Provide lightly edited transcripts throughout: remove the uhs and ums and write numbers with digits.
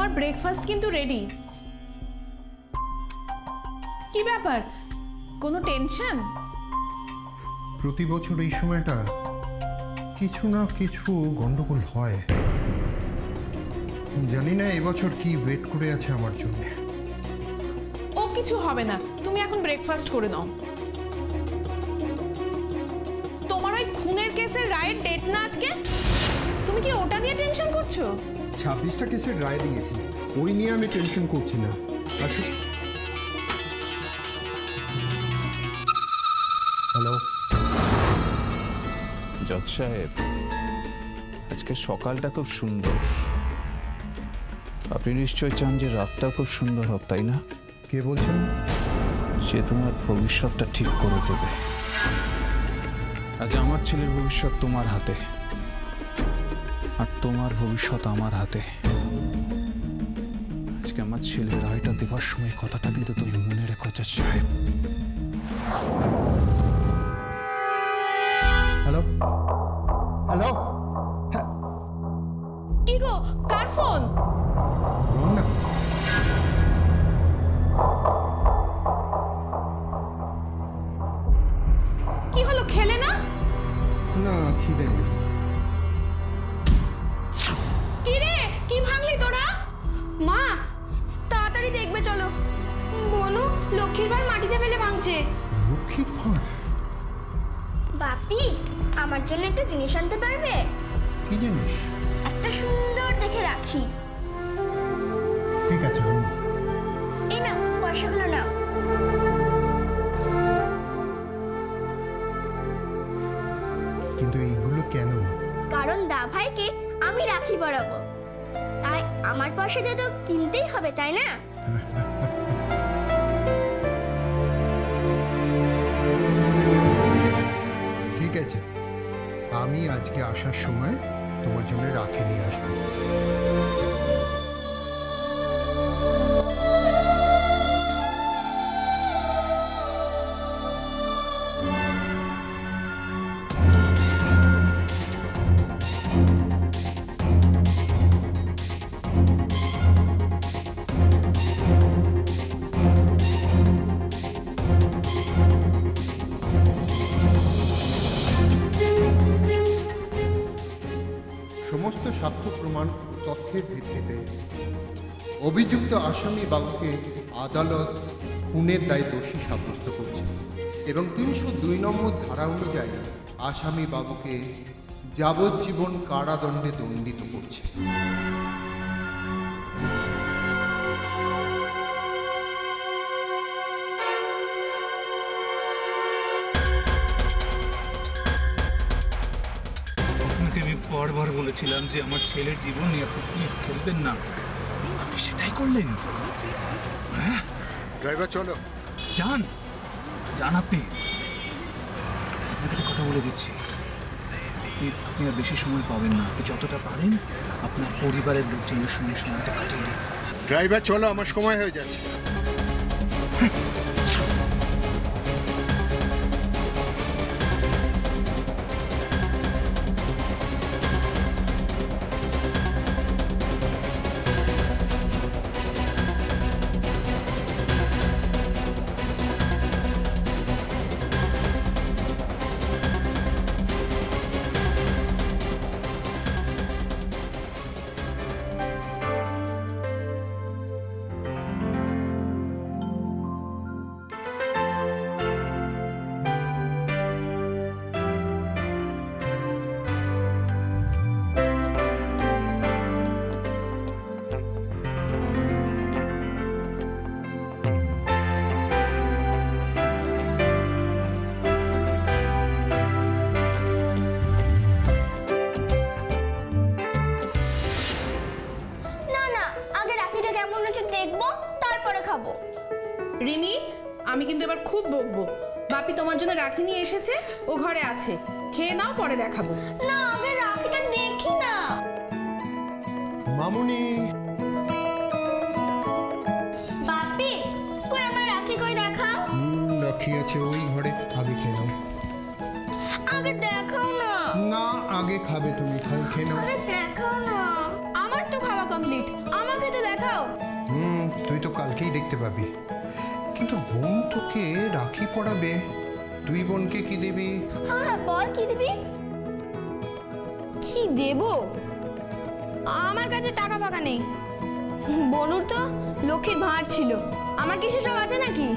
তোমার ব্রেকফাস্ট কিন্তু রেডি। কি ব্যাপার, কোনো টেনশন? প্রতি বছর এই সময়টা কিছু না কিছু গন্ডগোল হয়। জানি না এবছর কি ওয়েট করে আছে আমার জন্য। ও কিছু হবে না, তুমি এখন ব্রেকফাস্ট করে নাও। তোমার ওই খুনের কেসের রায়ের ডেট না আজকে, তুমি কি ওটা নিয়ে টেনশন করছো? 26টা কেসের রায় দিয়েছি, ওই নিয়ে আমি টেনশন করছি না। আসো। হ্যালো জজ সাহেব, আজকে সকালটা খুব সুন্দর। আপনি নিশ্চয় চান যে রাতটা খুব সুন্দর হোক, তাই না? কে বলছেন? সে তোমার ভবিষ্যৎটা ঠিক করে দেবে। আজ আমার ছেলের ভবিষ্যৎ তোমার হাতে, আর তোমার ভবিষ্যৎ আমার হাতে। আজকে আমার ছেলের রায়টা দেওয়ার সময় কথাটা কিন্তু তুমি মনে রেখো জজ সাহেব। হ্যালো হ্যালো, কি গো, কার ফোন? রমনা। কি হলো, খেলে না? না, খিদে নেই। কি রে, কি ভাঙলি তোরা? মা তাড়াতাড়ি দেখবে চলো, বনু লক্ষ্মীর ভাঁড় মাটিতে ফেলে ভাঙছে। লক্ষ্মীর ভাঁড়? বাপি, আমার জন্য একটা জিনিস আনতে পারবে? কি জিনিস? একটা সুন্দর দেখে রাখি। ঠিক আছে, এই না, পয়সাগুলো নাও। কিন্তু এইগুলো কেন? কারণ দা ভাইকে আমি রাখি পরাবো, তাই আমার পয়সা দিয়ে তো কিনতেই হবে, তাই না? ঠিক আছে, আমি আজকে আসার সময় তোমার জন্য রাখি নিয়ে আসবো। সমস্ত সাক্ষ্য প্রমাণ ও তথ্যের ভিত্তিতে অভিযুক্ত আসামি বাবুকে আদালত খুনের দায়ে দোষী সাব্যস্ত করছে এবং 302 নম্বর ধারা অনুযায়ী আসামি বাবুকে যাবজ্জীবন কারাদণ্ডে দণ্ডিত করছে। আমি বারবার বলেছিলাম যে আমার ছেলের জীবন নিয়ে আপনি প্লিজ খেলবেন না, আপনি সেটাই করলেন। হ্যাঁ ড্রাইভার চলো। যান যান, আপনি আপনাকে একটা কথা বলে দিচ্ছি, আপনি আর বেশি সময় পাবেন না। আপনি যতটা পারেন আপনার পরিবারের লোকজনের সঙ্গে সময়টা কাটিয়ে দিন। ড্রাইভার চলো, আমার সময় হয়ে যাচ্ছে। রিমি, আমি কিন্তু এবার খুব বকবো। বাপি তোমার জন্য রাখি নিয়ে এসেছে, ও ঘরে আছে, খেয়ে নাও, পরে দেখাবো। না, আগে রাখিটা দেখি না। মামুনি, বাপি কই আমার রাখি, কই দেখাও। রাখি আছে ওই ঘরে, আগে খেয়ে নাও। আগে দেখাও না। না, আগে খাবে তুমি, খেয়ে নাও। আরে দেখাও না। আমার তো খাওয়া কমপ্লিট, আমাকে তো দেখা দেখাও। তুই তো কালকেই দেখতে পাবি, কিন্তু বোন তোকে রাখি পরাবে, তুই বোনকে কি দিবি? হ্যাঁ বল কি দিবি? কি দেব? আমার কাছে টাকা ফাঁকা নেই। বনুর তো লক্ষ্মীর ভাঁড় ছিল, আমার কিছু সব আছে নাকি?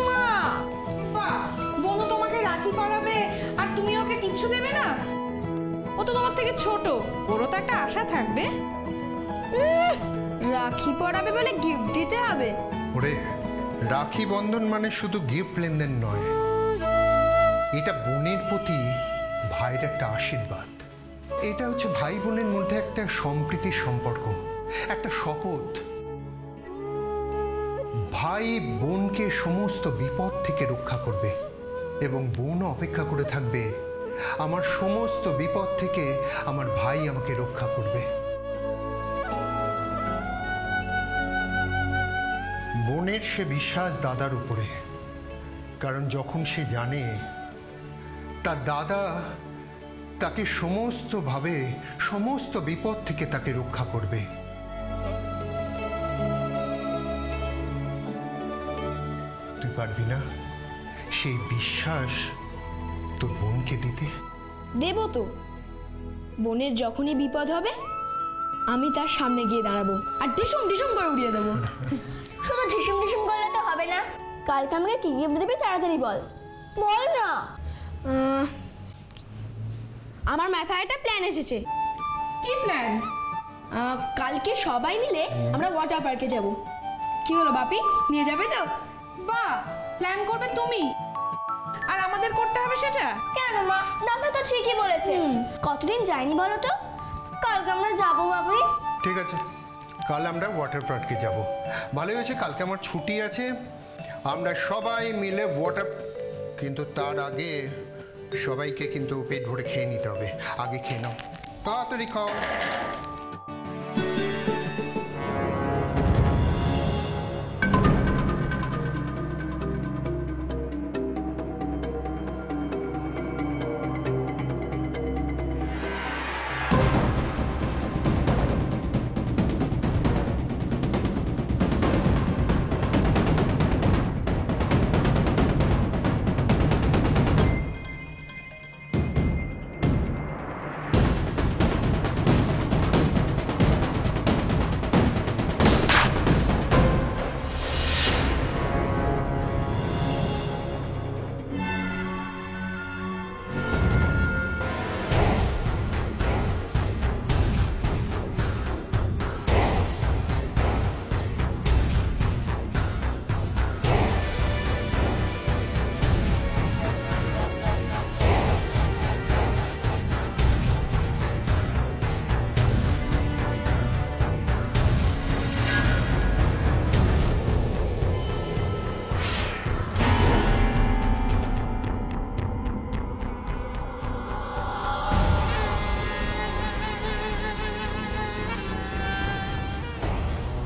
মা, বাহ, বোনও তোমাকে রাখি পরাবে আর তুমি ওকে কিচ্ছু দেবে না? ও তো তোমার থেকে ছোট, ওরও তো একটা আশা থাকবে। রাখি পরাবে বলে গিফট দিতে হবে? ওরে, রাখি বন্ধন মানে শুধু গিফট লেনদেন নয়, এটা বোনের প্রতি ভাইয়ের একটা আশীর্বাদ। এটা হচ্ছে ভাই বোনের মধ্যে একটা সম্প্রীতির সম্পর্ক, একটা শপথ। ভাই বোনকে সমস্ত বিপদ থেকে রক্ষা করবে এবং বোনও অপেক্ষা করে থাকবে আমার সমস্ত বিপদ থেকে আমার ভাই আমাকে রক্ষা করবে। বোনের সে বিশ্বাস দাদার উপরে, কারণ যখন সে জানে তার দাদা তাকে সমস্তভাবে সমস্ত বিপদ থেকে তাকে রক্ষা করবে। তুই পারবি না সেই বিশ্বাস তোর বোনকে দিতে? দেব তো। বোনের যখনই বিপদ হবে আমি তার সামনে গিয়ে দাঁড়াবো আর ডিসুম ডিসুম করে উড়িয়ে দেবো। শুধু ঢিসুম ঢিসুম করলে তো হবে না, কালকে আমাকে কি গিফট দিবি তাড়াতাড়ি বল, বল না। আমার মাথায় একটা প্ল্যান এসেছে। কি প্ল্যান? কালকে সবাই মিলে আমরা ওয়াটার পার্কে যাব। কি হলো বাপি, নিয়ে যাবে তো? বাহ, প্ল্যান করবে তুমি আর আমাদের করতে হবে সেটা? কেন মা, দাদা তো ঠিকই বলেছে। কতদিন যাইনি বলো তো, কালকে আমরা যাবো বাবু। ঠিক আছে, কাল আমরা ওয়াটার পার্কে যাব। ভালো হয়েছে, কালকে আমার ছুটি আছে, আমরা সবাই মিলে ওয়াটার, কিন্তু তার আগে সবাইকে কিন্তু পেট ভরে খেয়ে নিতে হবে। আগে খেয়ে নাও, তাড়াতাড়ি খাও।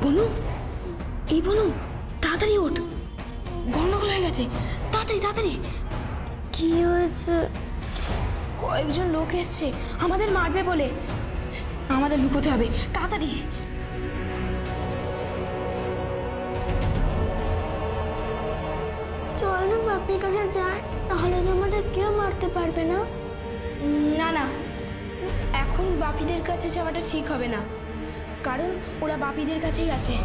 বনু, এই বনু, তাড়াতাড়ি ওঠ, গন্ডগোল হয়ে গেছে, তাড়াতাড়ি তাড়াতাড়ি। কি হয়েছে? কয়েকজন লোক এসছে আমাদের মারবে বলে, আমাদের লুকোতে হবে, তাড়াতাড়ি। চল না বাপির কাছে যাই, তাহলে তো আমাদের কেউ মারতে পারবে না। না না, এখন বাপিদের কাছে যাওয়াটা ঠিক হবে না, কারণ ওরা বাপিদের কাছেই আছে।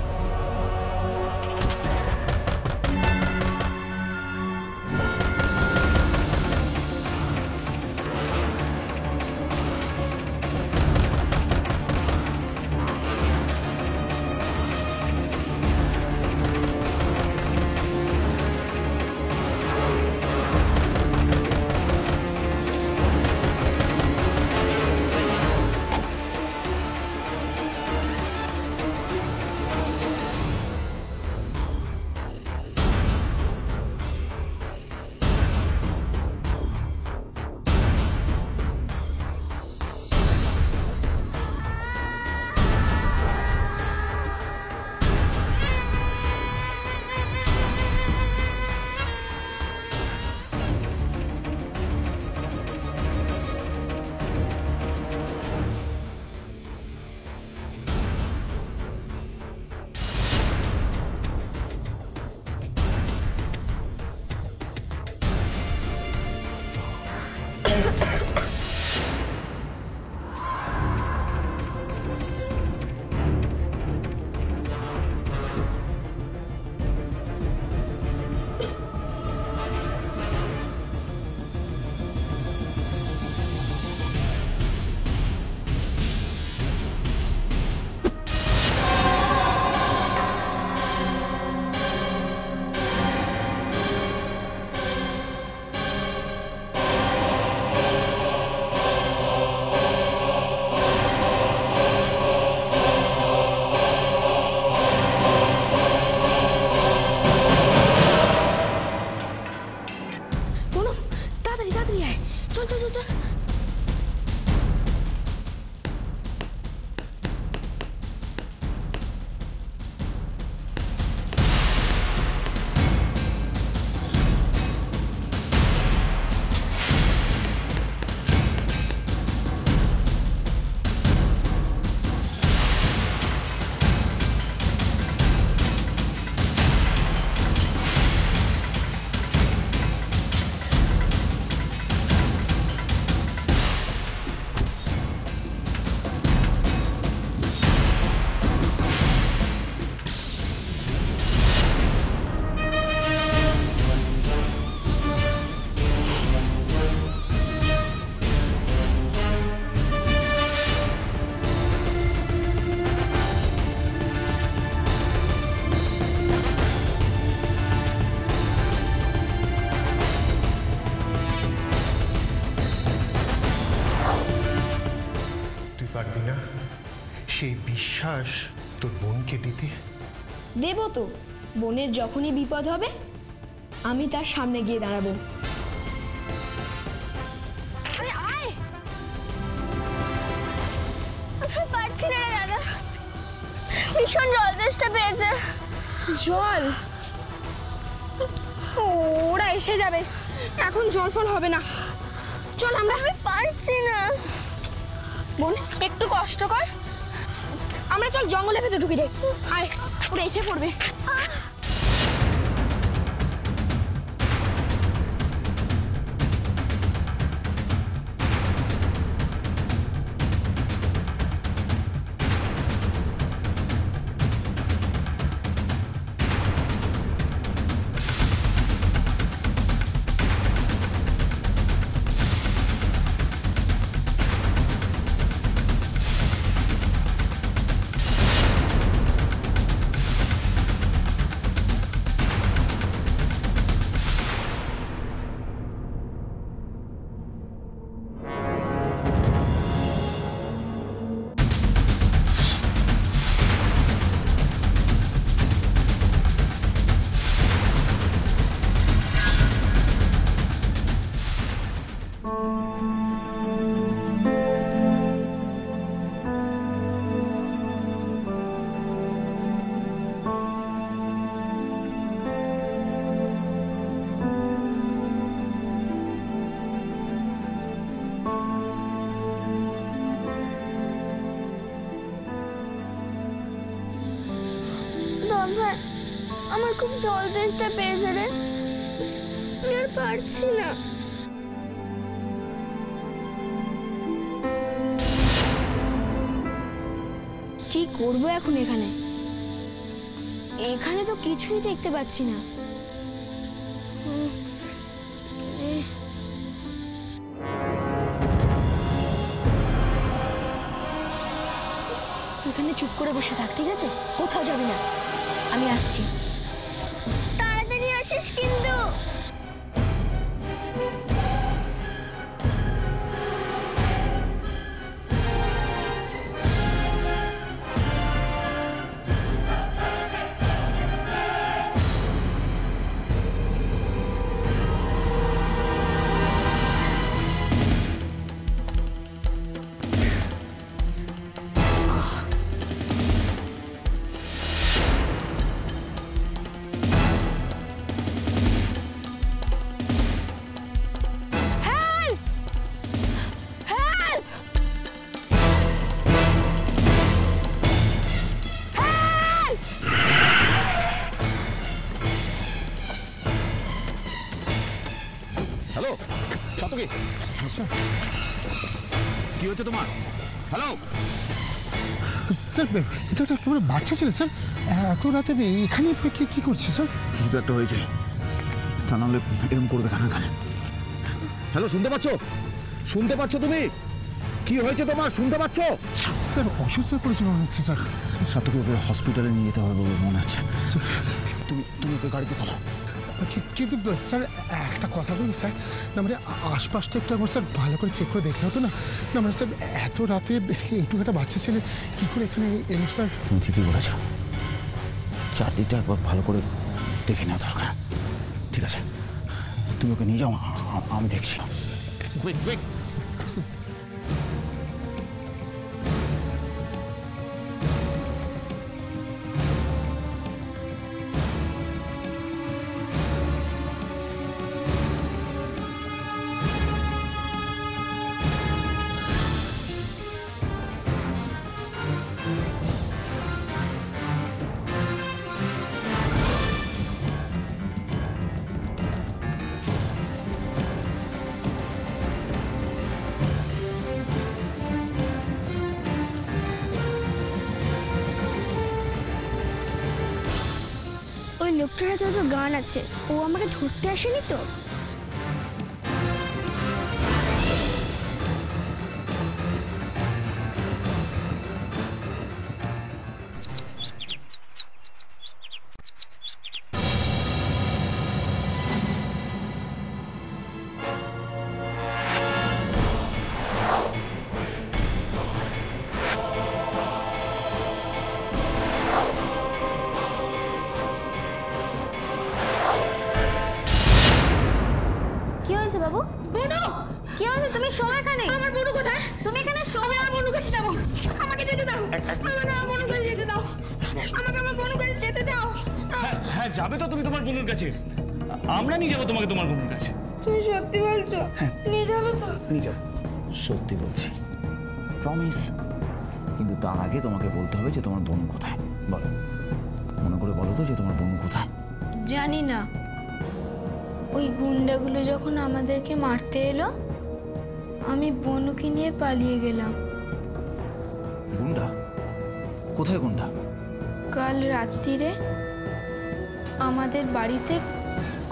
আশ্বাস তোর বোনকে দিতে? দেব তো, বোনের যখনই বিপদ হবে আমি তার সামনে গিয়ে দাঁড়াবো। পারছি না রে দাদা, ভীষণ জল তেষ্টা পেয়েছে। জল? ওরা এসে যাবে, এখন জল ফল হবে না। চল আমরা। আমি পারছি না। বোন একটু কষ্ট কর, আমরা চল জঙ্গলের ভেতর ঢুকে যাই। আয়, ওরা এসে পড়বে। ভাই, আমার খুব জল তেষ্টা পেয়েছে রে, আমি আর পারছি না। কি করবো এখন এখানে? এখানে তো কিছুই দেখতে পাচ্ছি না। এখানে চুপ করে বসে থাক, ঠিক আছে? কোথাও যাবি না, আমি আসছি। তাড়াতাড়ি আসিস কিন্তু। হ্যালো শতকী, কি হচ্ছে তোমার? হ্যালো স্যার, এটা তো একেবারে বাচ্চা ছিল স্যার, এত রাতে এখানে কি করছে স্যার? কিছু তো একটা হয়েছে, তা নাহলে এরকম করবে কানে কানে। হ্যালো, শুনতে পাচ্ছ? শুনতে পাচ্ছ তুমি? কি হয়েছে তোমার? শুনতে পাচ্ছ? স্যার অসুস্থ হয়ে পড়েছে মনে হচ্ছে স্যার। শতকী ওকে হসপিটালে নিয়ে যেতে হবে বলে মনে হচ্ছে। তুমি ওকে গাড়িতে তোলো। কিন্তু স্যার একটা কথা বলুন স্যার, না মানে আশপাশটা একটু একবার স্যার ভালো করে চেক করে দেখে হতো না? না মানে স্যার এত রাতে এইটুকু একটা বাচ্চা ছেলে কী করে এখানে এলো স্যার? তুমি ঠিকই বলেছ, চারদিকটা একবার ভালো করে দেখে নেওয়া দরকার। ঠিক আছে, তুমি ওকে নিয়ে যাও, আমি দেখছি। ওই লোকটার হাতে তো গান আছে, ও আমাকে ধরতে আসেনি তো? কি হয়েছে? তুমি শো এখানে। আমার বনু কোথায়? তুমি এখানে শো। আমি আমার বনুর কাছে যাবো। আমাকে যেতে দাও। আমাকে আমার বনুর কাছে যেতে দাও। আমাকে আমার বনুর কাছে যেতে দাও। হ্যাঁ যাবে তো তুমি তোমার বোনের কাছে, আমরা নিয়ে যাবো তোমাকে তোমার বোনের কাছে। তুমি সত্যি বলছো? নিয়ে যাবে তো? নিয়ে যাবো। সত্যি বলছি, প্রমিস। কিন্তু তার আগে তোমাকে বলতে হবে যে তোমার বোন কোথায়। বলো, মনে করে বলো তো যে তোমার বোন কোথায়। জানি না। ওই গুন্ডাগুলো যখন আমাদেরকে মারতে এলো, আমি বনুকে নিয়ে পালিয়ে গেলাম। গুন্ডা? কোথায় গুন্ডা? কাল রাত্রিরে আমাদের বাড়িতে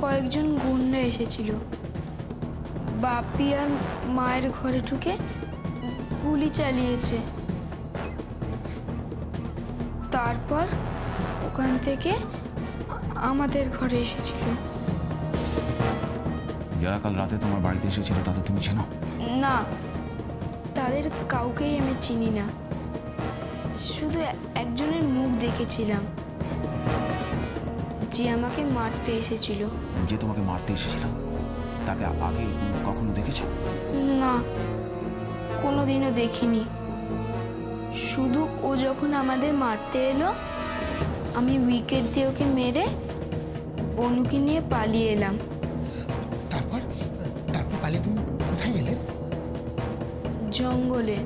কয়েকজন গুন্ডা এসেছিল। বাপি আর মায়ের ঘরে ঢুকে গুলি চালিয়েছে। তারপর ওখান থেকে আমাদের ঘরে এসেছিল। যারা কাল রাতে তোমার বাড়িতে এসেছিল তাদের তুমি চেনো? না, তাদের কাউকেই আমি চিনি না। শুধু একজনের মুখ দেখেছিলাম, যে আমাকে মারতে এসেছিল। যে তোমাকে মারতে এসেছিল তাকে আগে কখনো দেখেছো? না, কোনোদিনও দেখিনি। শুধু ও যখন আমাদের মারতে এলো, আমি উইকেট দিয়ে ওকে মেরে বনুকে নিয়ে পালিয়ে এলাম। তারপর তারপর পালিয়ে তুমি কোথায় গেলে? জঙ্গলে।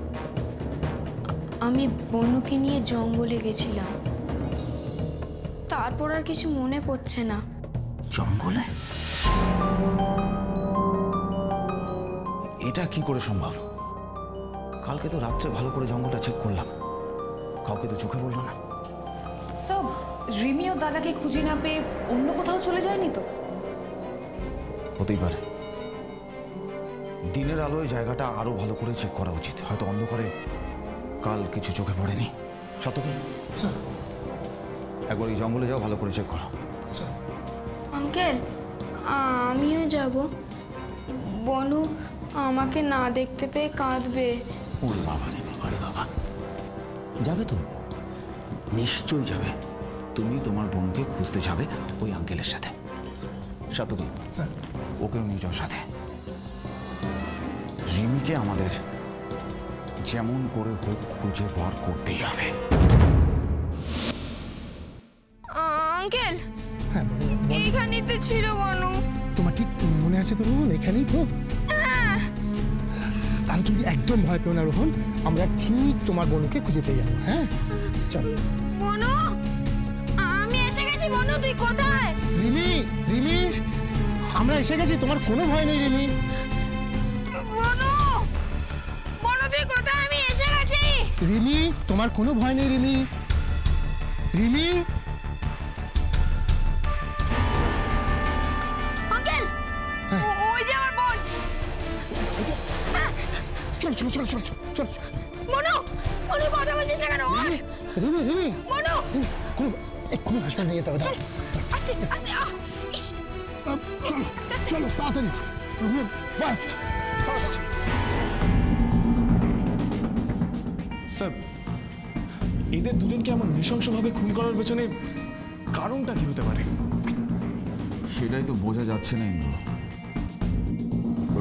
আমি বনুকে নিয়ে জঙ্গলে গেছিলাম। তারপর আর কিছু মনে পড়ছে না। জঙ্গলে? এটা কি করে সম্ভব? কালকে তো রাত্রে ভালো করে জঙ্গলটা চেক করলাম, কাউকে তো চোখে বললো না। সব রিমি ও দাদাকে খুঁজে না পেয়ে অন্য কোথাও চলে যায়নি তো? হতেই পারে। দিনের আলোয় জায়গাটা আরো ভালো করে চেক করা উচিত। হয়তো অন্ধকারে কাল কিছু চোখে পড়েনি। সত্যি স্যার, একবার এই জঙ্গলে যাও, ভালো করে চেক করো। স্যার, আঙ্কেল, আমিও যাব। বনু আমাকে না দেখতে পেয়ে কাঁদবে। ওরে বাবা রে বাবা রে বাবা, যাবে তো? নিশ্চয়ই যাবে। তুমি তোমার বোনকে খুঁজতে যাবে ওই আঙ্কেলের সাথে। সাতকি, স্যার। ওকেও নিয়ে যাও সাথে। রিমিকে আমাদের যেমন করে হোক খুঁজে বার করতেই হবে। আঙ্কেল, হ্যাঁ, এইখানেই তো ছিল বনু। তোমার ঠিক মনে আছে তো রোহন? এখানেই তো। তাহলে তুমি একদম ভয় পেও না রোহন, আমরা ঠিক তোমার বোনকে খুঁজে পেয়ে যাবো। হ্যাঁ, চলো। বনু, আমি এসে গেছি। বনু, তুই কোথায়? রিমি, রিমি, আমরা এসে গেছি, তোমার কোনো ভয় নেই রিমি। বনু, বনু তুই কোথায়? আমি এসে গেছি। রিমি, তোমার কোনো ভয় নেই রিমি। রিমি, আঙ্কেল, ওই যে আমার বোন। চলো চলো চলো চলো চলো চলো। বনু, বনু কথা বলছিস না কেন? রিমি, রিমি, বনু, কোনো এক্ষুনি হাসপাতালে নিয়ে যেতে হবে। দাঁড়াও। আস্তে আস্তে। ইস, চলো চলো তাড়াতাড়ি, রোহন, ফাস্ট ফাস্ট। স্যার, এদের দুজনকে এমন নৃশংসভাবে খুন করার পেছনে কারণটা কি হতে পারে? সেটাই তো বোঝা যাচ্ছে না ইন্দ্র।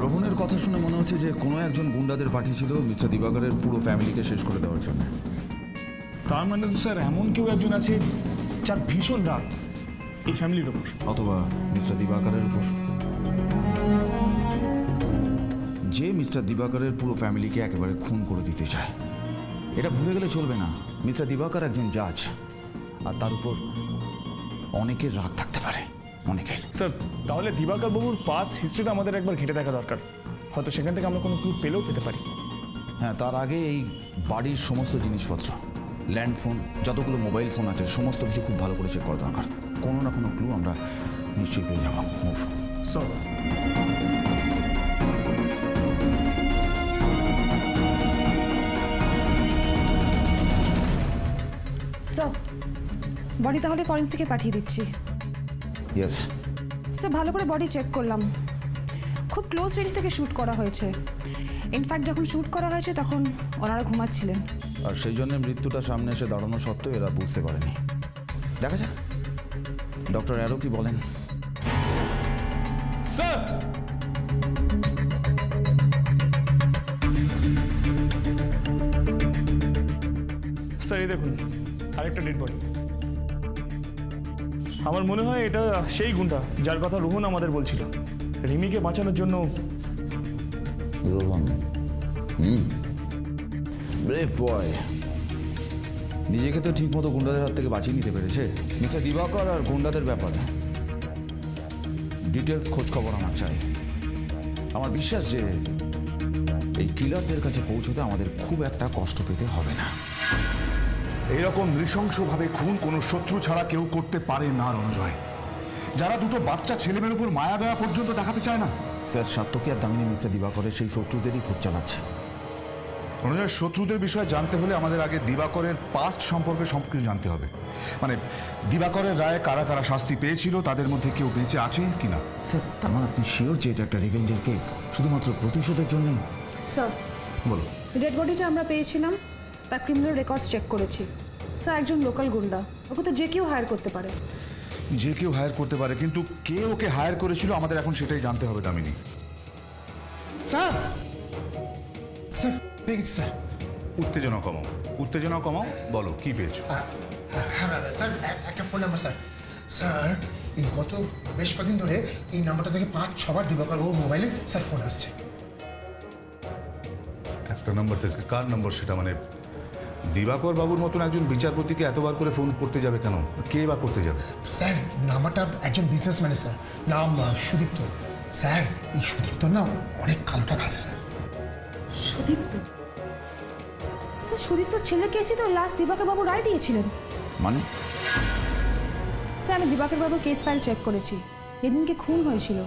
রোহনের কথা শুনে মনে হচ্ছে যে কোনো একজন গুন্ডাদের পাঠিয়েছিল মিস্টার দিবাকরের পুরো ফ্যামিলিকে শেষ করে দেওয়ার জন্য। তার মানে তো স্যার এমন কেউ একজন আছে যার ভীষণ রাগ এই ফ্যামিলির ওপর। অথবা মিস্টার দিবাকরের উপর। যে মিস্টার দিবাকরের পুরো ফ্যামিলিকে একেবারে খুন করে দিতে চায়। এটা ভুলে গেলে চলবে না, মিস্টার দিবাকর একজন জাজ, আর তার উপর অনেকের রাগ থাকতে পারে, অনেকের। স্যার, তাহলে দিবাকর বাবুর পাস হিস্ট্রিটা আমাদের একবার ঘেঁটে দেখা দরকার। হয়তো সেখান থেকে আমরা কোনো ক্লু পেলেও পেতে পারি। হ্যাঁ, তার আগে এই বাড়ির সমস্ত জিনিসপত্র, ল্যান্ড ফোন, যতগুলো মোবাইল ফোন আছে সমস্ত কিছু খুব ভালো করে চেক করা দরকার। কোনো না কোনো ক্লু আমরা নিশ্চয়ই পেয়ে যাবো। মুভ। স্যার, সব বডি তাহলে ফরেন্সিকে পাঠিয়ে দিচ্ছি। ইয়েস। স্যার, ভালো করে বডি চেক করলাম। খুব ক্লোজ রেঞ্জ থেকে শ্যুট করা হয়েছে। ইনফ্যাক্ট যখন শ্যুট করা হয়েছে তখন ওনারা ঘুমাচ্ছিলেন। আর সেই জন্য মৃত্যুটা সামনে এসে দাঁড়ানো সত্ত্বেও এরা বুঝতে পারেনি। দেখা যাক ডক্টর অ্যারো কি বলেন। স্যার, স্যার এই দেখুন আরেকটা ডেড বডি। আমার মনে হয় এটা সেই গুন্ডা যার কথা রোহন আমাদের বলছিল, রিমিকে বাঁচানোর জন্য। রোহন, ব্রেভ বয়। নিজেকে তো ঠিক মতো গুন্ডাদের হাত থেকে বাঁচিয়ে নিতে পেরেছে। মিস্টার দিবাকর আর গুন্ডাদের ব্যাপারে ডিটেলস খোঁজ খবর আমার চাই। আমার বিশ্বাস যে এই কিলারদের কাছে পৌঁছতে আমাদের খুব একটা কষ্ট পেতে হবে না। এইরকম নৃশংসভাবে খুন কোনো শত্রু ছাড়া কেউ করতে পারে না রঞ্জয়, যারা দুটো বাচ্চা ছেলেমেয়ের উপর মায়া দয়া পর্যন্ত দেখাতে চায় না। স্যার, সাত্তকী আর দামিনী মিস্টার দিবাকরের সেই শত্রুদেরই খোঁজ চালাচ্ছে। রঞ্জয়, শত্রুদের বিষয়ে জানতে হলে আমাদের আগে দিবাকরের পাস্ট সম্পর্কে সব কিছু জানতে হবে। মানে দিবাকরের রায়ে কারা কারা শাস্তি পেয়েছিল, তাদের মধ্যে কেউ বেঁচে আছে কিনা। স্যার, তার মানে আপনি শিওর যে এটা একটা রিভেঞ্জের কেস, শুধুমাত্র প্রতিশোধের জন্যই? স্যার, বলো। ডেড বডিটা আমরা পেয়েছিলাম, তার ক্রিমিনাল রেকর্ডস চেক করেছি। স্যার একজন লোকাল গুন্ডা, ওকে তো যে কেউ হায়ার করতে পারে। যে কেউ হায়ার করতে পারে, কিন্তু কে ওকে হায়ার করেছিল আমাদের এখন সেটাই জানতে হবে দামিনী। স্যার, স্যার পেয়েছি স্যার। উত্তেজনা কমাও, উত্তেজনা কমাও, বলো কি পেয়েছো? হ্যাঁ স্যার, একটা ফোন নাম্বার স্যার। স্যার, এই গত বেশ কদিন ধরে এই নাম্বারটা থেকে 5-6বার দিবাকর বাবু মোবাইলে স্যার ফোন আসছে। একটা নম্বর থেকে কার নম্বর সেটা? মানে দিবাকর বাবুর মতন একজন বিচারপতিকে এতবার করে ফোন করতে যাবে কেন? কে বা করতে যাবে? স্যার, নাম্বারটা একজন বিজনেসম্যানের স্যার, নাম সুদীপ্ত। স্যার, এই সুদীপ্তর না অনেক কালো টাকা আছে স্যার। সুদীপ্ত? স্যার সুদীপ্তর ছেলে কেসে তো লাস্ট দিবাকর বাবু রায় দিয়েছিলেন। মানে? স্যার আমি দিবাকর বাবুর কেস ফাইল চেক করেছি। যেদিনকে খুন হয়েছিল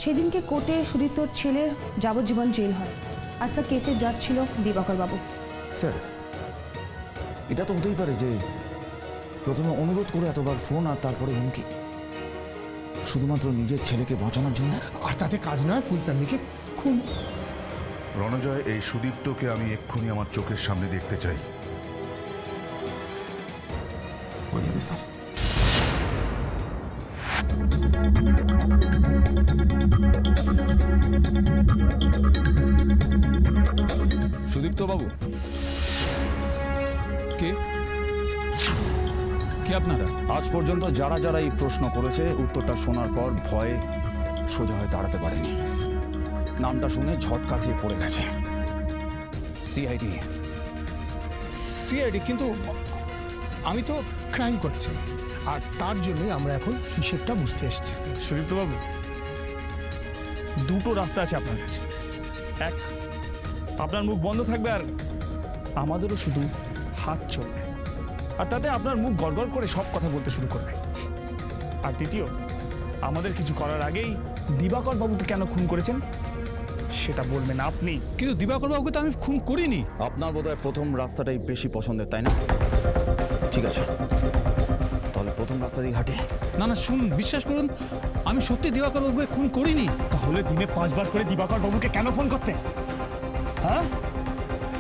সেদিনকে কোর্টে সুদীপ্তর ছেলের যাবজ্জীবন জেল হয়। আর স্যার কেসের জাজ ছিল দিবাকর বাবু। স্যার, এটা তো হতেই পারে যে প্রথমে অনুরোধ করে এতবার ফোন আর তারপরে হুমকি, শুধুমাত্র নিজের ছেলেকে বাঁচানোর জন্য। আর তাতে কাজ নয়, ফুল ফ্যামিলিকে খুন। রণজয়, এই সুদীপ্তকে আমি এক্ষুনি আমার চোখের সামনে দেখতে চাই। হয়ে যাবে স্যার। সুদীপ্ত বাবু, কে কে আপনারা? আজ পর্যন্ত যারা যারা এই প্রশ্ন করেছে উত্তরটা শোনার পর ভয়ে সোজা হয়ে দাঁড়াতে পারেনি। নামটা শুনে ঝটকা খেয়ে পড়ে গেছে। সিআইডি। সিআইডি? কিন্তু আমি তো ক্রাইম করছে, আর তার জন্যই আমরা এখন হিসেবটা বুঝতে এসেছি। সুদীপ্ত বাবু, দুটো রাস্তা আছে আপনার কাছে। এক, আপনার মুখ বন্ধ থাকবে আর আমাদেরও শুধু হাত চলবে, আর তাতে আপনার মুখ গড়গড় করে সব কথা বলতে শুরু করবে। আর দ্বিতীয়, আমাদের কিছু করার আগেই দিবাকর বাবুকে কেন খুন করেছেন সেটা বলবেন আপনি। কিন্তু দিবাকর বাবুকে তো আমি খুন করিনি। আপনার বোধহয় প্রথম রাস্তাটাই বেশি পছন্দের, তাই না? ঠিক আছে, তাহলে প্রথম রাস্তা দিয়ে হাঁটি। না না, শুনুন, বিশ্বাস করুন, আমি সত্যি দিবাকর বাবুকে খুন করিনি। তাহলে দিনে 5 বার করে দিবাকর বাবুকে কেন ফোন করতে? হ্যাঁ,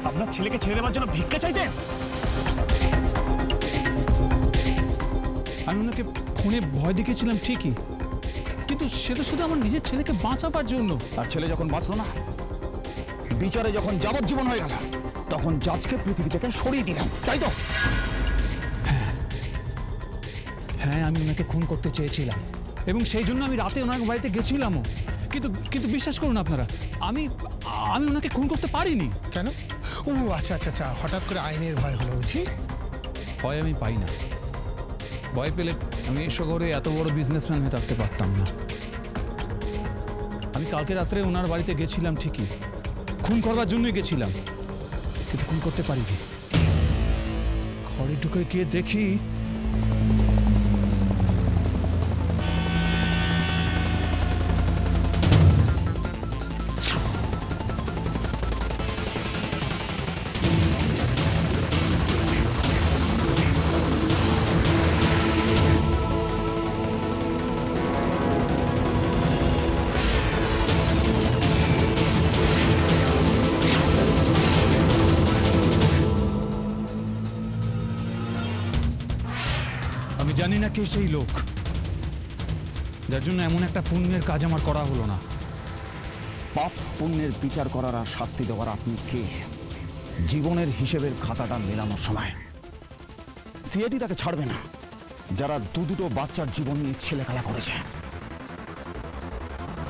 আপনার ছেলেকে ছেড়ে দেওয়ার জন্য ভিক্ষা চাইতেন? আমি ওনাকে ফোনে ভয় দেখিয়েছিলাম ঠিকই, কিন্তু সেটা শুধু আমার নিজের ছেলেকে বাঁচাবার জন্য। আর ছেলে যখন বাঁচলো না, বিচারে যখন যাবজ্জীবন হয়ে গেল, তখন জাজকে পৃথিবী থেকে সরিয়ে দিলাম, তাই তো? হ্যাঁ, আমি ওনাকে খুন করতে চেয়েছিলাম এবং সেই জন্য আমি রাতে ওনার বাড়িতে গেছিলামও। কিন্তু বিশ্বাস করুন আপনারা, আমি ওনাকে খুন করতে পারিনি। কেন? ও আচ্ছা আচ্ছা আচ্ছা, হঠাৎ করে আইনের ভয় হলো বুঝি। ভয় আমি পাই না। ভয় পেলে আমি এই শহরে এত বড় বিজনেসম্যান হয়ে থাকতে পারতাম না। আমি কালকে রাত্রে ওনার বাড়িতে গেছিলাম ঠিকই, খুন করবার জন্যই গেছিলাম, কিন্তু খুন করতে পারিনি। ঘরে ঢুকে গিয়ে দেখি জানি না কে সেই লোক যার জন্য এমন একটা পুণ্যের কাজ আমার করা হলো না। পাপ পুণ্যের বিচার করার আর শাস্তি দেওয়ার আপনি কে? জীবনের হিসেবের খাতাটা মেলানোর সময় সিআইডি তাকে ছাড়বে না, যারা দুটো বাচ্চার জীবন নিয়ে ছেলেখেলা করেছে।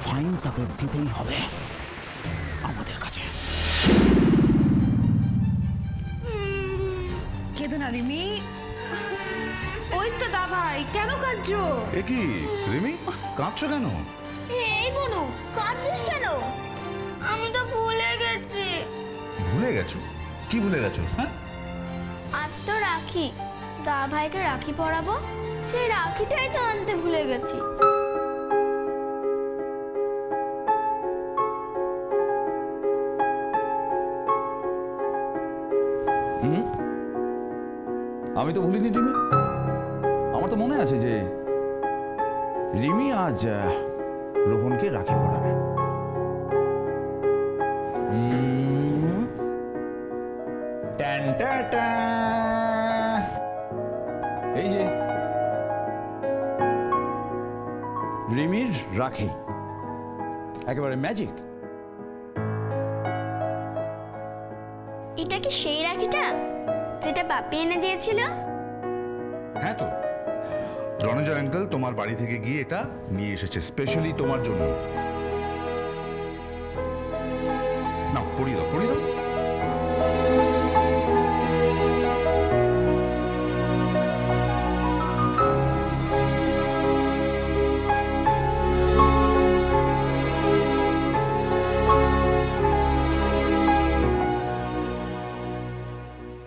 ফাইন তাকে দিতেই হবে আমাদের কাছে। কেঁদো না রিমি। ওই তো দা ভাই, কেন কাঁদছো? এ কি রিমি, কাঁদছো কেন? এই বনু, কাঁদছিস কেন? আমি তো ভুলে গেছি। ভুলে গেছো? কি ভুলে গেছো? হ্যাঁ, আজ তো রাখি, দা ভাইকে রাখি পরাবো, সেই রাখিটাই তো আনতে ভুলে গেছি। আমি তো ভুলিনি রিমি। আমার তো মনে আছে যে রিমি আজ রোহনকে রাখি পড়াবে। এই যে রিমির রাখি, একেবারে ম্যাজিক। এটা কি সেই রাখিটা যেটা বাপি এনে দিয়েছিল? হ্যাঁ তো, রণজয় আঙ্কেল তোমার বাড়ি থেকে গিয়ে এটা নিয়ে এসেছে স্পেশালি তোমার জন্য। না, পড়িয়ে দাও, পড়িয়ে দাও।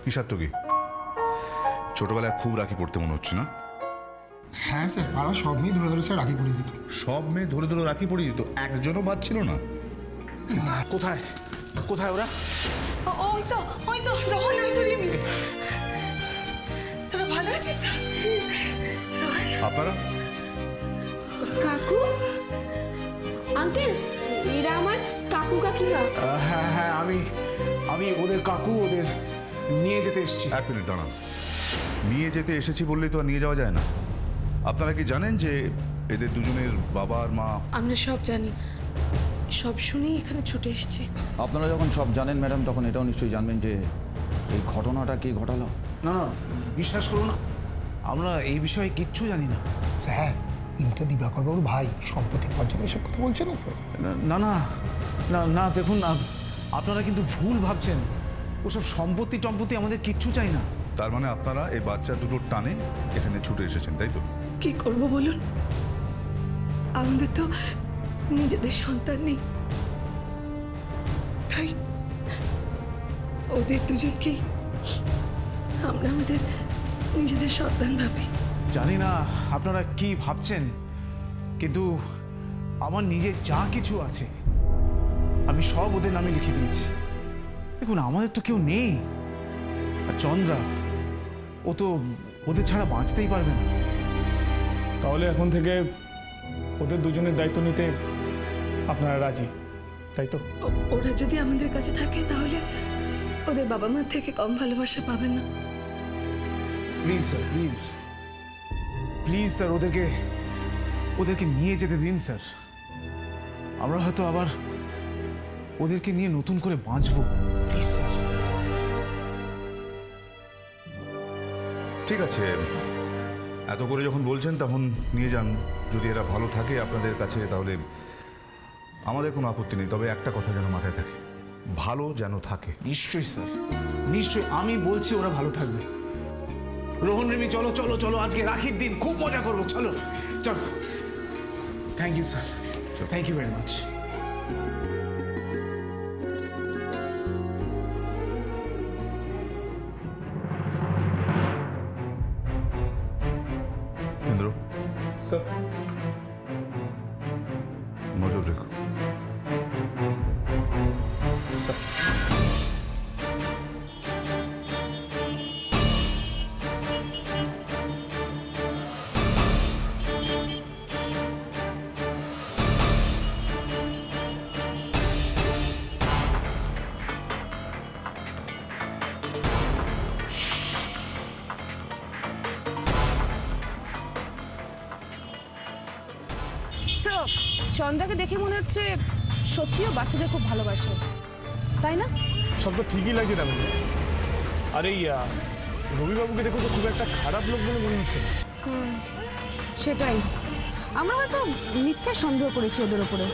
কি সার্থকী, ছোটবেলায় খুব রাখি পড়তে মনে হচ্ছে না? হ্যাঁ স্যার, পাড়া সব মেয়ে ধরে ধরে স্যার রাখি পরিয়ে দিত। সব মেয়ে ধরে ধরে রাখি পরিয়ে দিত, একজনও বাদ ছিল না? কোথায় কোথায় ওরা? ওই তো রোহন, ওই তো রিমি। তোরা ভালো আছিস? আপনারা? কাকু, আঙ্কেল, এরা আমার কাকু কাকিমা। হ্যাঁ হ্যাঁ, আমি ওদের কাকু, ওদের নিয়ে যেতে এসেছি। এক মিনিট দাঁড়ান। নিয়ে যেতে এসেছি বললেই তো আর নিয়ে যাওয়া যায় না। আপনারা কি জানেন যে এদের দুজনের বাবা আর মা? আমরা সব জানি, সব শুনেই এখানে ছুটে এসেছি। আপনারা যখন সব জানেন ম্যাডাম, তখন এটাও নিশ্চয়ই জানবেন যে এই ঘটনাটা কে ঘটালো। না না, বিশ্বাস করুন, আমরা এই বিষয়ে কিচ্ছু জানি না। স্যার, ইন্টা দিবাকর বাবুর ভাই, সম্পত্তির পর জন্য এসব কথা বলছে না তো? না না না না, দেখুন আপনারা কিন্তু ভুল ভাবছেন। ওসব সম্পত্তি টম্পত্তি আমাদের কিচ্ছু চাই না। তার মানে আপনারা এই বাচ্চা দুটোর টানে এখানে ছুটে এসেছেন, তাই তো? কি করব বলুন, আমাদের তো নিজেদের সন্তান নেই, তাই ওদের দুজনকেই আমরা আমাদের নিজেদের সন্তান ভাবি। জানি না আপনারা কি ভাবছেন, কিন্তু আমার নিজের যা কিছু আছে আমি সব ওদের নামে লিখে দিয়েছি। দেখুন, আমাদের তো কেউ নেই। আর চন্দ্রা, ও তো ওদের ছাড়া বাঁচতেই পারবে না। তাহলে এখন থেকে ওদের দুজনের দায়িত্ব নিতে আপনারা রাজি, তাই তো? ওরা যদি আমাদের কাছে থাকে তাহলে ওদের বাবা মার থেকে কম ভালোবাসা পাবে না। Please sir, please please sir, ওদেরকে নিয়ে যেতে দিন স্যার। আমরা হয়তো আবার ওদেরকে নিয়ে নতুন করে বাঁচবো। Please sir. ঠিক আছে, এত করে যখন বলছেন তখন নিয়ে যান। যদি এরা ভালো থাকে আপনাদের কাছে তাহলে আমাদের কোনো আপত্তি নেই, তবে একটা কথা যেন মাথায় থাকে, ভালো যেন থাকে। নিশ্চয়ই স্যার, নিশ্চয়ই। আমি বলছি ওরা ভালো থাকবে। রোহন, রিমি, চলো চলো চলো, আজকে রাখির দিন, খুব মজা করবো। চলো চলো। Thank you sir, thank you very much. Indra sir, নজর রেখো। স্যার, চন্দ্রাকে দেখে মনে হচ্ছে সত্যিও বাচ্চাদের খুব ভালোবাসে, তাই না? সব তো ঠিকই লাগছে তেমন। আর এই রবিবাবুকে দেখো তো খুব একটা খারাপ লোক বলে মনে হচ্ছে না। সেটাই, আমরা হয়তো মিথ্যে সন্দেহ করেছি ওদের ওপরে।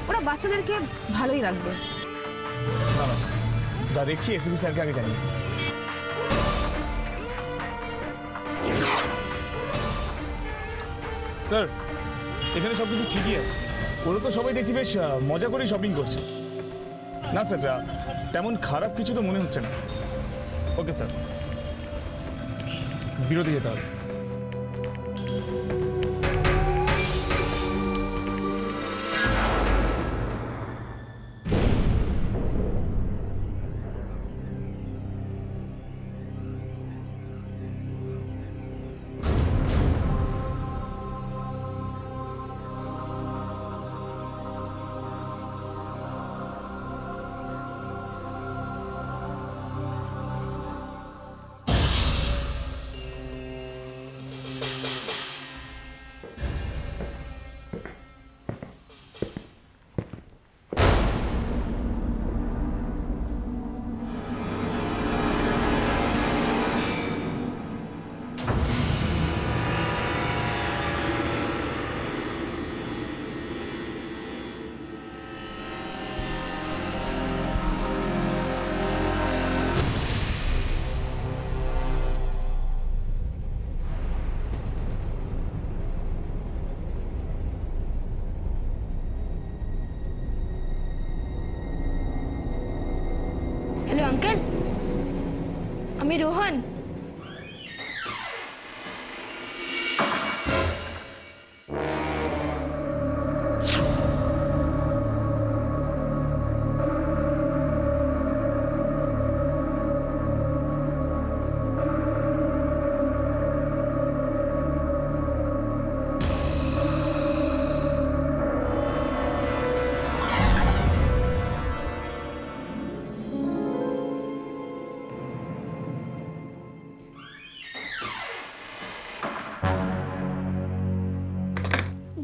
ওরা বাচ্চাদেরকে ভালোই রাখবে। না না, যা দেখছি এসপি স্যারকে আগে জানি। স্যার, এখানে সব কিছু ঠিকই আছে। ওরা তো সবাই দেখছি বেশ মজা করে শপিং করছে। না স্যার, তেমন খারাপ কিছু তো মনে হচ্ছে না। ওকে স্যার, বিরতি যেতে হবে। হ্যালো আঙ্কেল, আমি রোহন।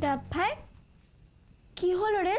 ডাব ভাই, কি হলো রে?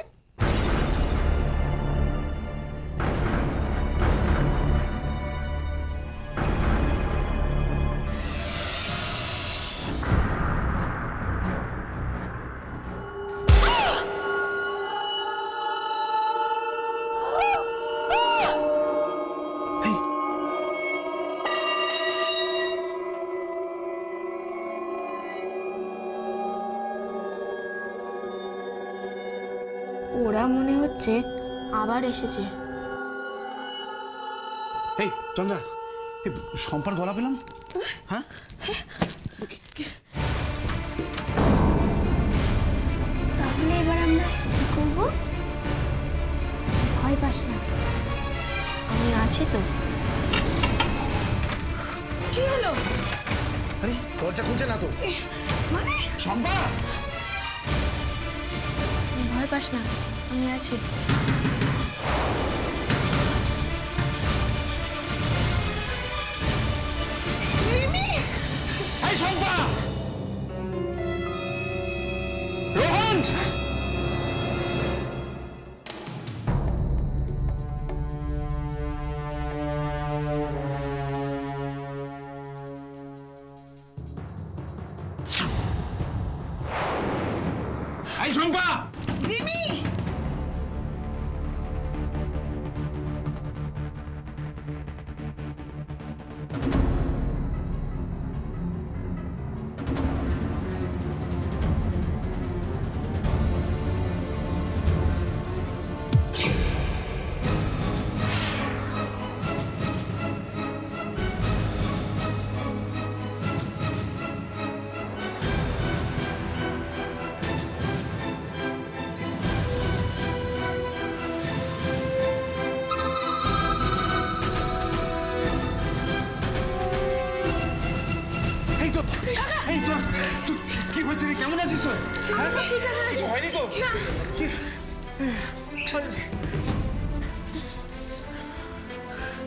ওরা মনে হচ্ছে আবার এসেছে। এই চন্দ্রা, সম্পার গলা পেলাম। হ্যাঁ, তাহলে এবার আমরা কি করবো? ভয় পাস না, আমি আছি তো। কি হলো? আরে দরজা খুলছে না তো। মানে সম্পা, ভয় পাস না, আমি আছি। এই সম্পা, রোহন, এই সম্পা, রিমি! এই তোর কি হয়েছে রে? কেমন আছিস তোর? কিছু হয়নি তো?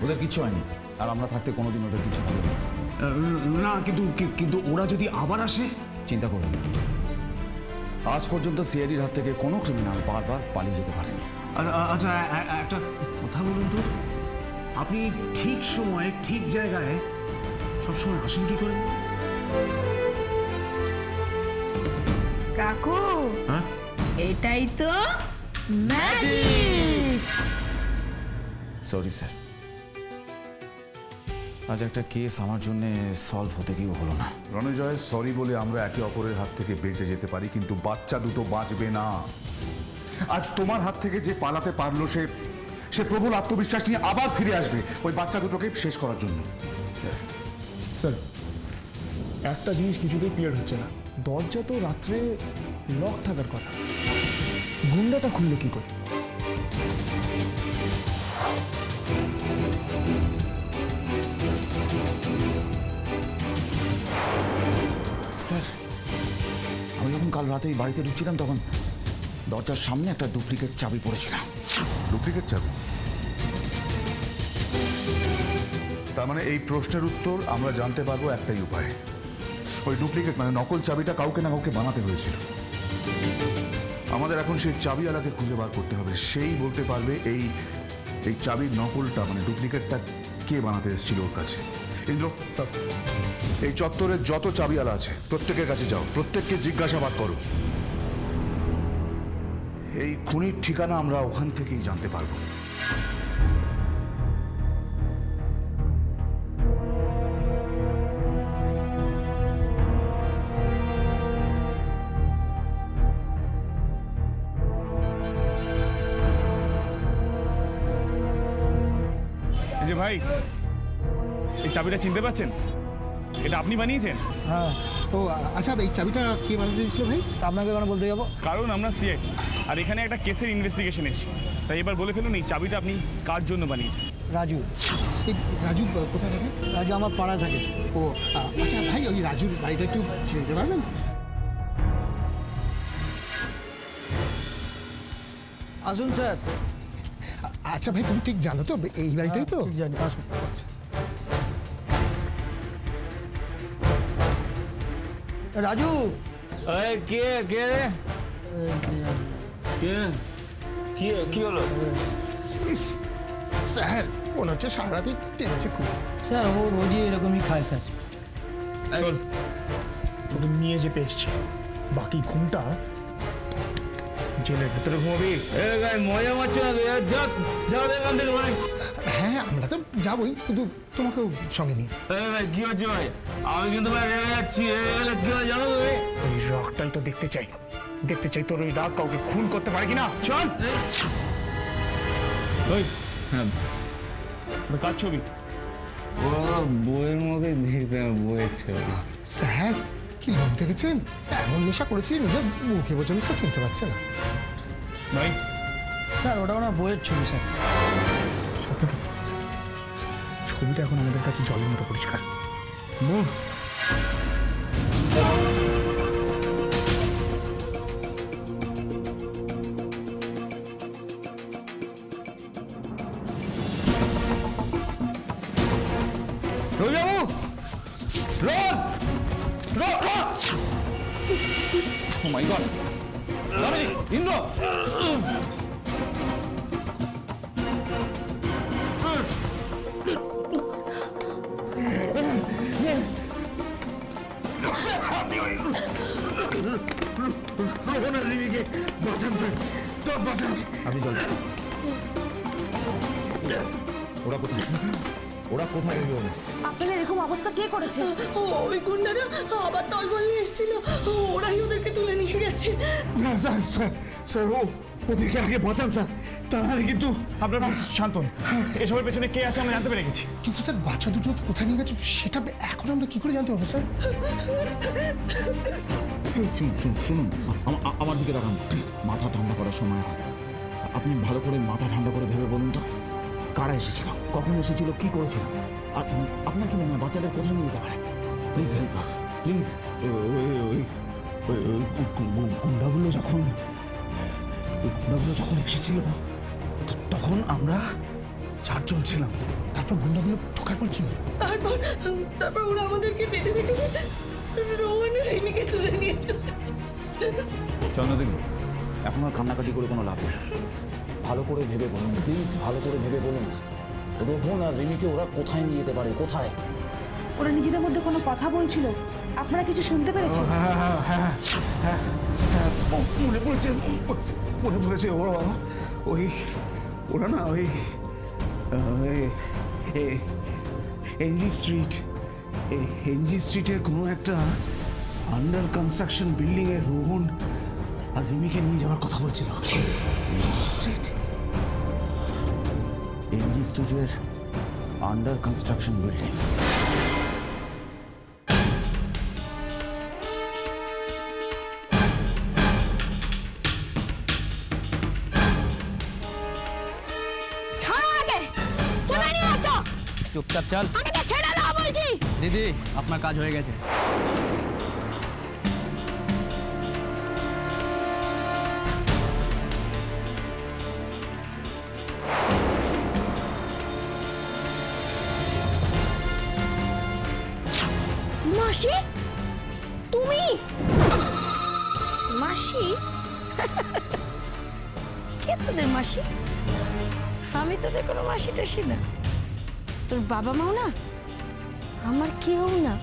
ওদের কিছু হয়নি, আর আমরা থাকতে কোনোদিন ওদের কিছু হবে না। না, কিন্তু ওরা যদি আবার আসে? চিন্তা করবেন না, আজ পর্যন্ত সিআইডির হাত থেকে কোনো ক্রিমিনাল বারবার পালিয়ে যেতে পারেনি। আচ্ছা, একটা কথা বলুন তো, আপনি ঠিক সময়ে ঠিক জায়গায় সবসময় আসেন কি করে? কাকু, হ্যাঁ, এটাই তো ম্যাজিক। সরি স্যার, আজ একটা কেস আমার জন্য সলভ হতে গিয়েও হলো না। রণজয়, সরি বলে আমরা একে অপরের হাত থেকে বেঁচে যেতে পারি, কিন্তু বাচ্চা দুটো বাঁচবে না। আজ তোমার হাত থেকে যে পালাতে পারলো সে প্রবল আত্মবিশ্বাস নিয়ে আবার ফিরে আসবে ওই বাচ্চা দুটোকে শেষ করার জন্য। স্যার, স্যার, একটা জিনিস কিছুতেই ক্লিয়ার হচ্ছে না। দরজা তো রাত্রে লক থাকার কথা, গুন্ডাটা খুললে কি করে? স্যার, আমি যখন কাল রাতে এই বাড়িতে ঢুকছিলাম তখন দরজার সামনে একটা ডুপ্লিকেট চাবি পড়েছিলাম। ডুপ্লিকেট চাবি? তার মানে এই প্রশ্নের উত্তর আমরা জানতে পারবো একটাই উপায়, ওই ডুপ্লিকেট মানে নকল চাবিটা কাউকে না কাউকে বানাতে হয়েছিল। আমাদের এখন সেই চাবিওয়ালাকে খুঁজে বার করতে হবে, সেই বলতে পারবে এই চাবির নকলটা মানে ডুপ্লিকেটটা কে বানাতে এসেছিল ওর কাছে। ইন্দ্র, এই চত্বরের যত চাবিওয়ালা আছে প্রত্যেকের কাছে যাও, প্রত্যেককে জিজ্ঞাসাবাদ করো। এই খুনির ঠিকানা আমরা ওখান থেকেই জানতে পারবো। এই যে ভাই, এই চাবিটা চিনতে পারছেন? এটা আপনি বানিয়েছেন? হ্যাঁ। ও আচ্ছা, এই চাবিটা কে বানাতে দিয়েছিল ভাই? আপনাকে কেন বলতে যাবো? কারণ আমরা সিআইডি, আর এখানে একটা কেসের ইনভেস্টিগেশন এসেছি। তাই এবার বলে ফেলুন, এই চাবিটা আপনি কার জন্য বানিয়েছেন? রাজু। এই রাজু কোথায় থাকে? রাজু আমার পাড়ায় থাকে। ও আচ্ছা ভাই, ওই রাজুর বাড়িটা একটু ছেড়ে দিতে পারবেন? আসুন স্যার। আচ্ছা ভাই, তুমি ঠিক জানো তো এই বাড়িটাই তো? জানি, আসুন। আচ্ছা। রাজু। কে কে রে? কি হলো? স্যার, মনে হচ্ছে সারা রাতে টেনেছে খুব। স্যার, ও রোজই এরকমই খায় স্যার। চল, তোকে নিয়ে যেতে এসছি। বাকি ঘুমটা জেলের ভেতরে ঘুমাবি। মজা মারছো না? যাও এখান থেকে ভাই। হ্যাঁ, আমরা তো যাবোই, কিন্তু তোমাকেও সঙ্গে নিয়ে। ভাই কি হচ্ছে ভাই? আমি কিন্তু ভাই রেগে যাচ্ছি। কি হয় জানো তুমি? ওই রাগটাই তো দেখতে চাই তোর ওই রাগ কাউকে খুন করতে পারে কিনা। চল। ওই হ্যাঁ, কার ছবি? বইয়ের মধ্যে দেখতে, বইয়ের ছবি। স্যার, কি লোক দেখেছেন? এমন নেশা করেছি নিজের মুখে পর্যন্ত স্যার চিনতে পারছে না। ভাই স্যার, ওটা ওনার বইয়ের ছবি স্যার। সত্য কি? ছবিটা এখন আমাদের কাছে জলের মতো পরিষ্কার। মুভ। রবিবাবু, রন! ও মাই গড! ইন্দ্র! আপনি চল। ওরা কোথায়? ওরা কোথায় গেল? আপনাদের এরকম অবস্থা কে করেছে? ওই গুন্ডারা আবার দলবল নিয়ে এসেছিল, ওরাই ওদেরকে তুলে নিয়ে গেছে। স্যার, ওদেরকে আগে বাঁচান স্যার, তাহলে কিন্তু। আপনারা শান্তন, এসবের পেছনে কে আছে আমরা জানতে পেরে গেছি। কিন্তু স্যার, বাচ্চা দুটোকে কোথায় নিয়ে গেছে সেটা এখন আমরা কি করে জানতে পারবো স্যার? শুনুন, আমার দিকে তাকান। মাথা ঠান্ডা করার সময় হয়। আপনি ভালো করে মাথা ঠান্ডা করে ভেবে বলুন তো, কারা এসেছিল, কখন এসেছিল, কি করেছিল? আর আপনার কি মনে হয় বাচ্চাদের কোথায় নিয়ে যেতে পারে? Please help us, please. গুন্ডাগুলো যখন এসেছিল তখন আমরা 4 জন ছিলাম। তারপর গুন্ডাগুলো ঢোকার পর কি হলো? তারপর ওরা আমাদেরকে বেঁধে রেখে রোহন রিমিকে তুলে নিয়েছে। চন্দ্রদেবী, এখন আর কান্নাকাটি করে কোনো লাভ নেই। ভালো করে ভেবে বলুন প্লিজ, ভালো করে ভেবে বলুন। রোহন আর রিমিকে ওরা কোথায় নিয়ে যেতে পারে? কোথায়? ওরা নিজেদের মধ্যে কোনো কথা বলছিল, আপনারা কিছু শুনতে পেরেছেন? মনে পড়েছে ওরা না ওই এনজি স্ট্রিটের কোনো একটা আন্ডার কনস্ট্রাকশন বিল্ডিং এ রোহন আর রিমিকে নিয়ে যাওয়ার কথা বলছিল। এনজি স্ট্রিটের আন্ডার কনস্ট্রাকশন বিল্ডিং। চুপচাপ চল। ছেড়ে দাও বলছি। দিদি, আপনার কাজ হয়ে গেছে। মাসি, তুমি? মাসি? কে তোদের মাসি? আমি তোদের কোনো মাসি টাসি না। তোর বাবা মাও না, আমার কেউ না।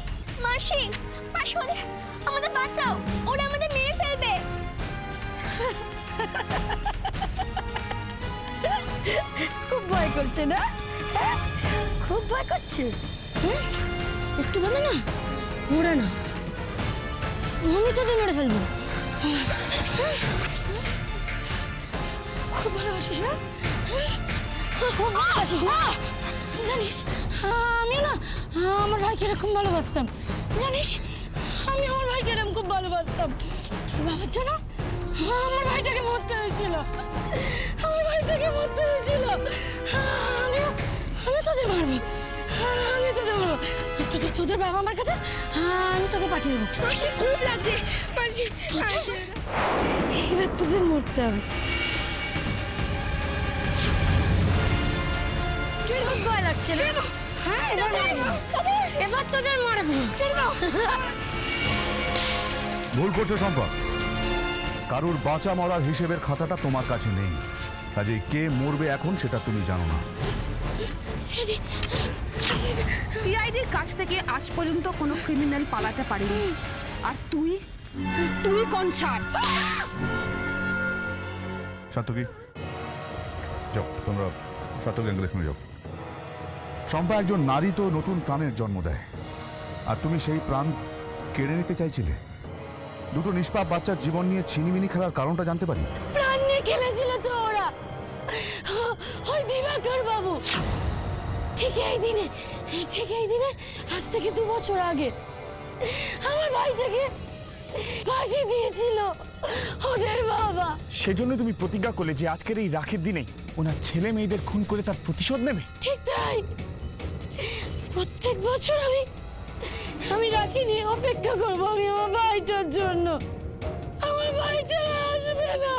মাসি, মাসি আমাদের বাঁচাও, ওরা আমাদের মেরে ফেলবে। খুব ভয় করছে না? খুব ভয় করছে। একটু বলে না, ওরা না, আমি তোদের মেরে ফেলবো। খুব ভালোবাসিস না? খুব ভালোবাসিস না? জানিস আমি না আমার ভাইকে এরকম ভালোবাসতাম। জানিস আমি আমার ভাইকে এরকম খুব ভালোবাসতাম। তোর বাবার জন্য আমার ভাইটাকে মরতে হয়েছিল। আমার ভাইটাকে মরতে হয়েছিল। আমি তোদের মারবো, আমি তোদের মারবো। তোদের বাবা আমার কাছে, আমি তোকে পাঠিয়ে দেবো। মাসি খুব লাগছে, মাসি এবার তোদের মরতে হবে। খুব ভয় লাগছে না? হ্যাঁ, এবার তোদের মারবো। ছেড়ে দাও। ভুল করছো শম্পা। কারুর বাঁচা মরার হিসেবের খাতাটা তোমার কাছে নেই, কাজেই কে মরবে এখন সেটা তুমি জানো না। সিআইডির কাছ থেকে আজ পর্যন্ত কোনো ক্রিমিনাল পালাতে পারেনি, আর তুই কোন ছাড়? সাতকি, যাও তোমরা সাতক অ্যাঙ্গেলে শুনে যাও। শম্পা একজন নারী তো নতুন প্রাণের জন্ম দেয়, আর তুমি সেই প্রাণ কেড়ে নিতে চাইছিলে। দুটো নিষ্পাপ বাচ্চার জীবন নিয়ে ছিনিমিনি খেলার কারণটা জানতে পারি? প্রাণ নিয়ে খেলেছিল তো ওরা, ওই দিবাকর বাবু। ঠিক এই দিনে আজ থেকে 2 বছর আগে আমার ভাইটাকে ফাঁসি দিয়েছিল ওদের বাবা। সেজন্য তুমি প্রতিজ্ঞা করলে যে আজকের এই রাখির দিনে ওনার ছেলে মেয়েদের খুন করে তার প্রতিশোধ নেবে? ঠিক তাই। প্রত্যেক বছর আমি রাখি নিয়ে অপেক্ষা করবো আমি আমার ভাইটার জন্য। আমার ভাইটা আসবে না,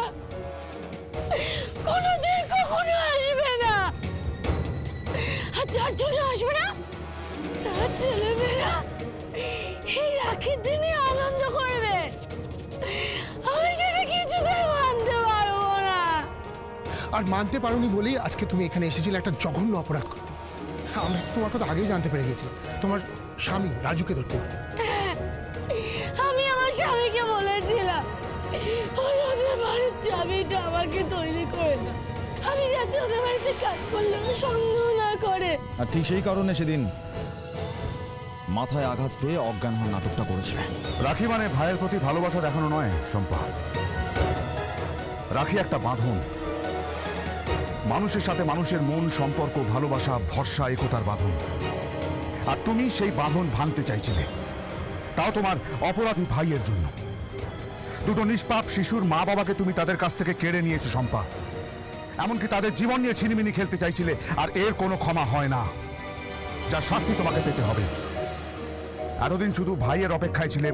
কোনোদিন কখনো আসবে না। আর যার জন্য আসবে না, তার ছেলেমেয়েরা এই রাখির দিনে আনন্দ করবে। আমি সেটা কিছুতেই মানতে পারবো না। আর মানতে পারোনি বলেই আজকে তুমি এখানে এসেছিলে একটা জঘন্য অপরাধ করতে। আমরা তোমার কথা আগেই জানতে পেরে গেছিলাম, তোমার স্বামী রাজুকে ধরতে। আমি আমার স্বামীকে বলেছিলাম ওদের বাড়ির চাবিটা আমাকে তৈরি করে দাও, আমি যাতে ওদের বাড়িতে কাজ করলে সন্দেহ না করে। আর ঠিক সেই কারণে সেদিন মাথায় আঘাত পেয়ে অজ্ঞান হওয়ার নাটকটা করেছিলেন। রাখি মানে ভাইয়ের প্রতি ভালোবাসা দেখানো নয় শম্পা। রাখি একটা বাঁধন, মানুষের সাথে মানুষের মন, সম্পর্ক, ভালোবাসা, ভরসা, একতার বাঁধন। আর তুমি সেই বাঁধন ভাঙতে চাইছিলে, তাও তোমার অপরাধী ভাইয়ের জন্য। দুটো নিষ্পাপ শিশুর মা বাবাকে তুমি তাদের কাছ থেকে কেড়ে নিয়েছো শম্পা। এমনকি তাদের জীবন নিয়ে ছিনিমিনি খেলতে চাইছিলে, আর এর কোনো ক্ষমা হয় না, যার শাস্তি তোমাকে পেতে হবে। এতদিন শুধু ভাইয়ের অপেক্ষায় ছিলে,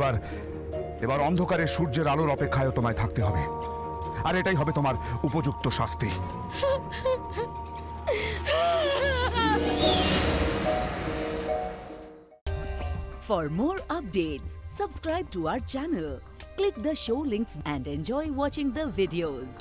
এবার অন্ধকারের সূর্যের আলোর অপেক্ষায়ও তোমায় থাকতে হবে। আর এটাই হবে তোমার উপযুক্ত শাস্তি। For more updates, subscribe to our channel, click the show links and enjoy watching the videos.